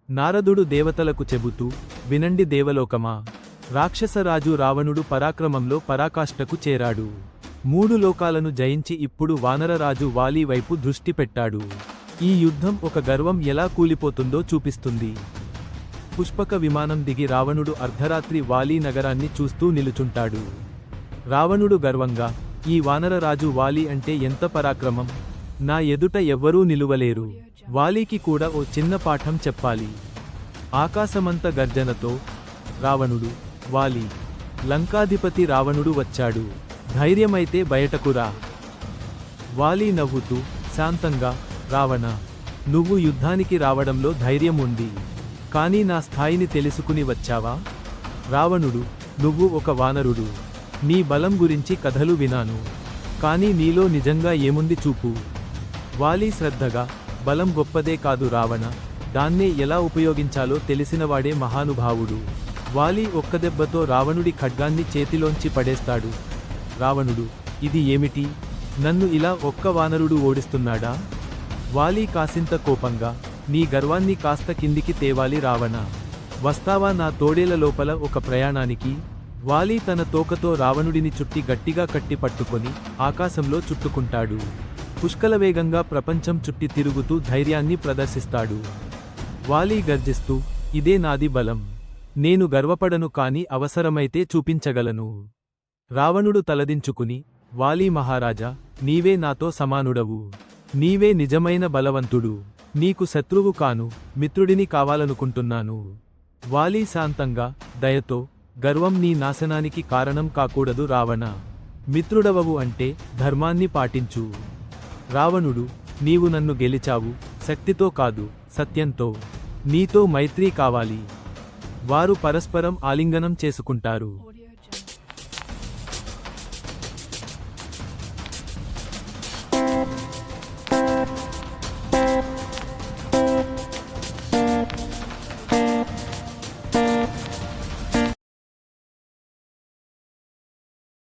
నారదుడు దేవతలకు చెబుతూ, వినండి దేవలోకమా, రాక్షసరాజు రావణుడు పరాక్రమంలో పరాకాష్ఠకు చేరాడు. 3 లోకాలను జయించి ఇప్పుడు వానరరాజు వాలి వైపు దృష్టి పెట్టాడు. ఈ యుద్ధం ఒక గర్వం ఎలా కూలిపోతుందో చూపిస్తుంది. పుష్పక విమానం దిగి రావణుడు అర్ధరాత్రి వాలి నగరాన్ని చూస్తూ నిలుచుంటాడు. రావణుడు గర్వంగా, ఈ వానరరాజు వాలి అంటే ఎంత పరాక్రమం, నా ఎదుట ఎవ్వరూ నిలువలేరు. వాలీకి కూడా ఓ చిన్న పాఠం చెప్పాలి. ఆకాశమంత గర్జనతో, రావణుడు, వాలి, లంకాధిపతి రావణుడు వచ్చాడు, ధైర్యమైతే బయటకు రా. వాలి నవ్వుతూ, శాంతంగా, రావణ, నువ్వు యుద్ధానికి రావడంలో ధైర్యం ఉంది, కానీ నా స్థాయిని తెలుసుకుని వచ్చావా? రావణుడు, నువ్వు ఒక వానరుడు, నీ బలం గురించి కథలు వినాను, కానీ నీలో నిజంగా ఏముంది చూపు. వాలి శ్రద్ధగా, బలం గొప్పదే కాదు రావణ, దాన్నే ఎలా ఉపయోగించాలో తెలిసినవాడే మహానుభావుడు. వాలి ఒక్కదెబ్బతో రావణుడి ఖడ్గాన్ని చేతిలోంచి పడేస్తాడు. రావణుడు, ఇది ఏమిటి, నన్ను ఇలా ఒక్క వానరుడు ఓడిస్తున్నాడా? వాలి కాసింత కోపంగా, నీ గర్వాన్ని కాస్త కిందికి తేవాలి రావణ, వస్తావా నా తోడేల లోపల ఒక ప్రయాణానికి? వాలి తన తోకతో రావణుడిని చుట్టి గట్టిగా కట్టి పట్టుకొని ఆకాశంలో చుట్టుకుంటాడు. పుష్కలవేగంగా ప్రపంచం చుట్టి తిరుగుతూ ధైర్యాన్ని ప్రదర్శిస్తాడు. వాలి గర్జిస్తూ, ఇదే నాది బలం, నేను గర్వపడను, కాని అవసరమైతే చూపించగలను. రావణుడు తలదించుకుని, వాలి మహారాజా, నీవే నాతో సమానుడవు, నీవే నిజమైన బలవంతుడు, నీకు శత్రువు కాను, మిత్రుడిని కావాలనుకుంటున్నాను. వాలి శాంతంగా, దయతో, గర్వం నీ నాశనానికి కారణం కాకూడదు రావణ, మిత్రుడవవు అంటే ధర్మాన్ని పాటించు. రావణుడు, నీవు నన్ను గెలిచావు, శక్తితో కాదు, సత్యంతో, నీతో మైత్రీ కావాలి. వారు పరస్పరం ఆలింగనం చేసుకుంటారు.